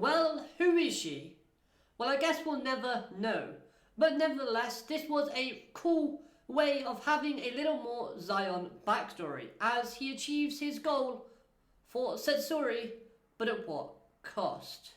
Well, who is she? Well, I guess we'll never know. But nevertheless, this was a cool way of having a little more Ziaon backstory as he achieves his goal for Setsuri, but at what cost?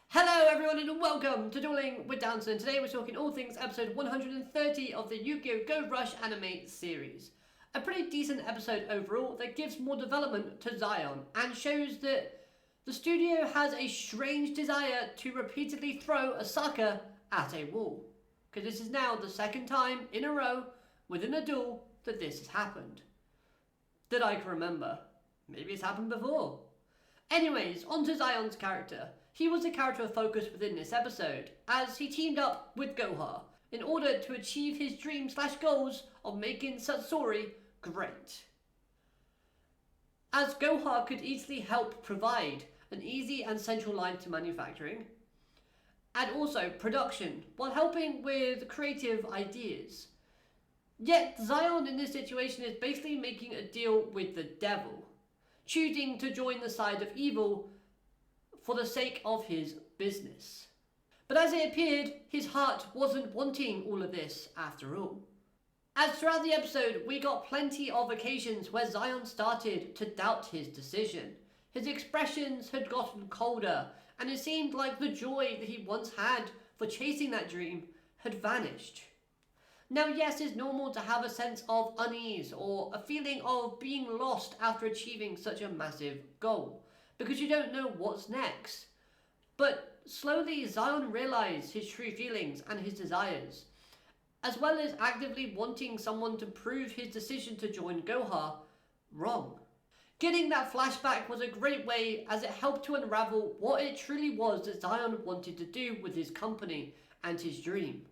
Hello everyone and welcome to Dueling with Downton. Today we're talking all things episode 130 of the Yugioh Go Rush anime series. A pretty decent episode overall that gives more development to Ziaon and shows that the studio has a strange desire to repeatedly throw Asaka at a wall. Because this is now the second time in a row within a duel that this has happened. That I can remember. Maybe it's happened before. Anyways, on to Zion's character. He was a character of focus within this episode, as he teamed up with Goha in order to achieve his dream/goals of making Setsuri great. As Goha could easily help provide an easy and central line to manufacturing, and also production, while helping with creative ideas. Yet Zion in this situation is basically making a deal with the devil, choosing to join the side of evil for the sake of his business. But as it appeared, his heart wasn't wanting all of this after all. As throughout the episode, we got plenty of occasions where Zion started to doubt his decision. His expressions had gotten colder, and it seemed like the joy that he once had for chasing that dream had vanished. Now yes, it's normal to have a sense of unease or a feeling of being lost after achieving such a massive goal, because you don't know what's next. But slowly Zion realized his true feelings and his desires, as well as actively wanting someone to prove his decision to join Goha wrong. Getting that flashback was a great way as it helped to unravel what it truly was that Zion wanted to do with his company and his dream.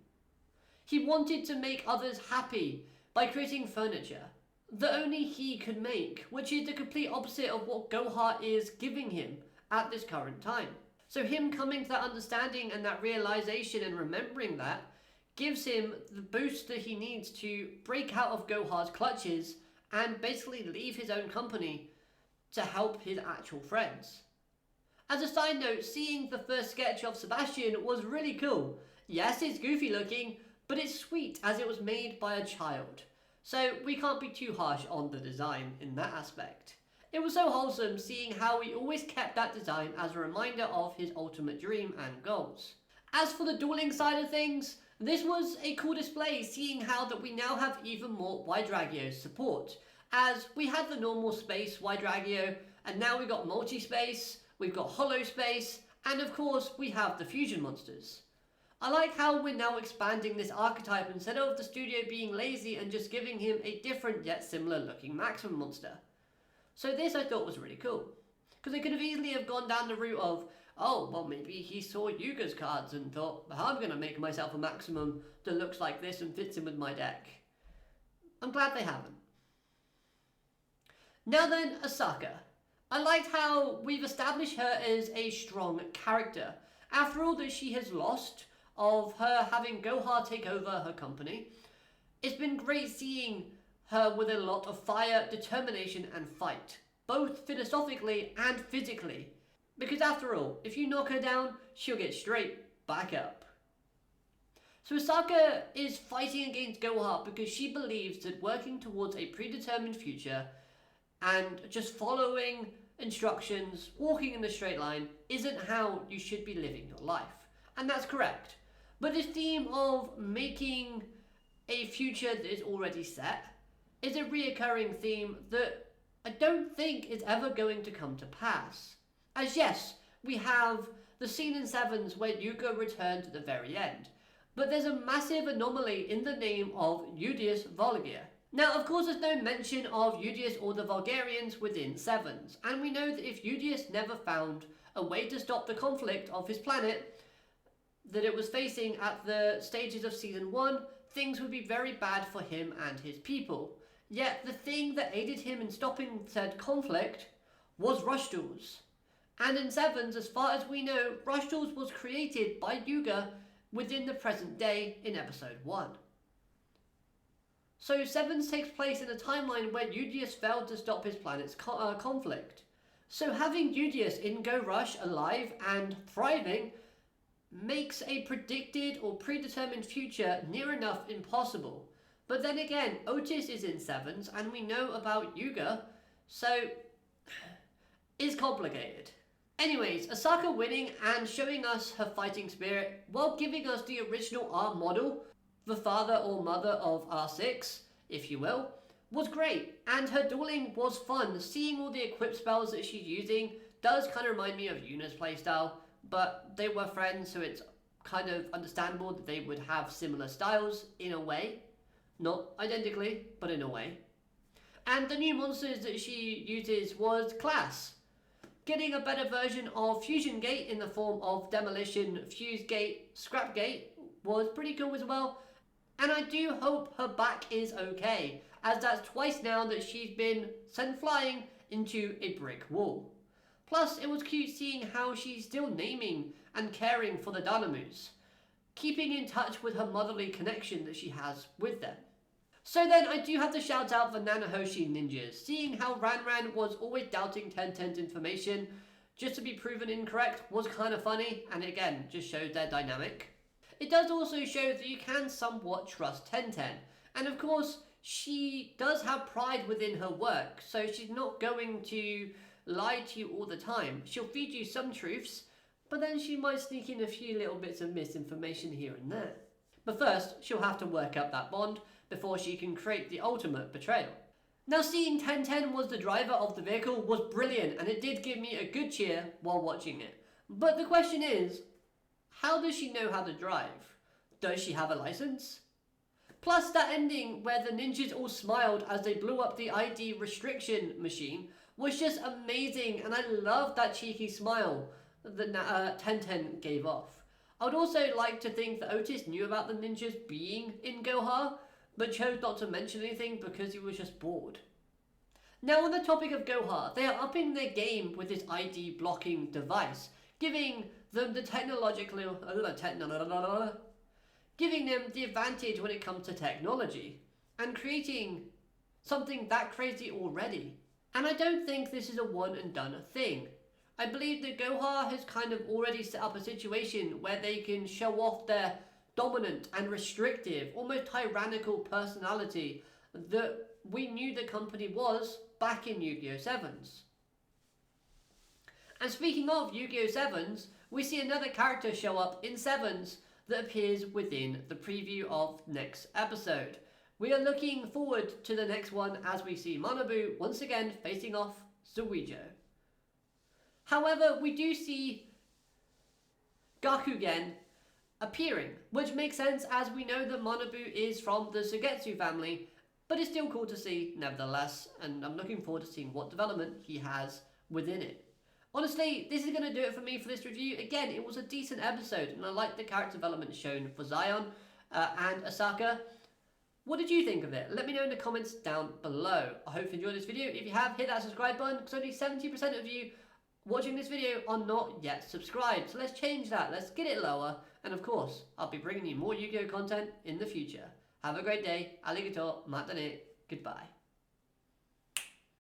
He wanted to make others happy by creating furniture that only he could make, which is the complete opposite of what Goha is giving him at this current time. So him coming to that understanding and that realization and remembering that gives him the boost that he needs to break out of Goha's clutches and basically leave his own company to help his actual friends. As a side note, seeing the first sketch of Sebastian was really cool. Yes, it's goofy looking, but it's sweet as it was made by a child. So we can't be too harsh on the design in that aspect. It was so wholesome seeing how he always kept that design as a reminder of his ultimate dream and goals. As for the dueling side of things, this was a cool display seeing how that we now have even more Yugioh support. As we had the normal space Yugioh, and now we've got multi-space, we've got hollow space, and of course we have the fusion monsters. I like how we're now expanding this archetype instead of the studio being lazy and just giving him a different yet similar looking maximum monster. So this I thought was really cool, because they could have easily have gone down the route of, oh, well maybe he saw Yuga's cards and thought, I'm going to make myself a maximum that looks like this and fits in with my deck. I'm glad they haven't. Now then, Asaka. I liked how we've established her as a strong character. After all that she has lost of her having Goha take over her company, it's been great seeing her with a lot of fire, determination and fight, both philosophically and physically. Because after all, if you knock her down, she'll get straight back up. So Asaka is fighting against Goha because she believes that working towards a predetermined future and just following instructions, walking in a straight line, isn't how you should be living your life. And that's correct. But this theme of making a future that is already set is a reoccurring theme that I don't think is ever going to come to pass. As yes, we have the scene in Sevens where Yuga returned at the very end, but there's a massive anomaly in the name of Yugioh Volgia. Now, of course, there's no mention of Yugioh or the Vulgarians within Sevens, and we know that if Yugioh never found a way to stop the conflict of his planet that it was facing at the stages of Season 1, things would be very bad for him and his people. Yet, the thing that aided him in stopping said conflict was Rush Duels. And in Sevens, as far as we know, Rush Duels was created by Yuga within the present day in Episode 1. So Sevens takes place in a timeline where Yugioh failed to stop his planet's conflict, So having Yugioh in Go Rush alive and thriving makes a predicted or predetermined future near enough impossible. But then again, Otis is in 7s and we know about Yugioh, so it's complicated. Anyways, Asaka winning and showing us her fighting spirit while giving us the original R model, the father or mother of R6, if you will, was great. And her dueling was fun. Seeing all the equip spells that she's using does kind of remind me of Yuna's playstyle, but they were friends, so it's kind of understandable that they would have similar styles in a way. Not identically, but in a way. And the new monsters that she uses was class. Getting a better version of Fusion Gate in the form of Demolition, Fuse Gate, Scrap Gate was pretty cool as well. And I do hope her back is okay, as that's twice now that she's been sent flying into a brick wall. Plus, it was cute seeing how she's still naming and caring for the Dynamoos, keeping in touch with her motherly connection that she has with them. So then I do have to shout out the Nanahoshi ninjas. Seeing how Ranran was always doubting 1010's information just to be proven incorrect was kind of funny, and again, just showed their dynamic. It does also show that you can somewhat trust 1010, and of course, she does have pride within her work, so she's not going to lie to you all the time. She'll feed you some truths, but then she might sneak in a few little bits of misinformation here and there. But first, she'll have to work up that bond before she can create the ultimate betrayal. Now, seeing 1010 was the driver of the vehicle was brilliant, and it did give me a good cheer while watching it. But the question is, how does she know how to drive? Does she have a license? Plus, that ending where the ninjas all smiled as they blew up the ID restriction machine was just amazing, and I loved that cheeky smile that 1010 gave off. I would also like to think that Otis knew about the ninjas being in Goha, but chose not to mention anything because he was just bored. Now, on the topic of Goha, they are upping their game with this ID blocking device, giving them the giving them the advantage when it comes to technology, and creating something that crazy already. And I don't think this is a one and done thing. I believe that Goha has kind of already set up a situation where they can show off their dominant and restrictive, almost tyrannical personality that we knew the company was back in Yu-Gi-Oh! 7s. And speaking of Yu-Gi-Oh! 7s, we see another character show up in 7s that appears within the preview of next episode. We are looking forward to the next one as we see Manabu once again facing off Ziaon. However, we do see Gakugen appearing, which makes sense as we know that Manabu is from the Sugetsu family, but it's still cool to see nevertheless, and I'm looking forward to seeing what development he has within it. Honestly, this is going to do it for me for this review. Again, it was a decent episode, and I like the character development shown for Ziaon and Asaka. What did you think of it? Let me know in the comments down below. I hope you enjoyed this video. If you have, hit that subscribe button, because only 70% of you watching this video are not yet subscribed. So let's change that. Let's get it lower. And of course, I'll be bringing you more Yu-Gi-Oh! Content in the future. Have a great day. Arigato. Matane. Goodbye.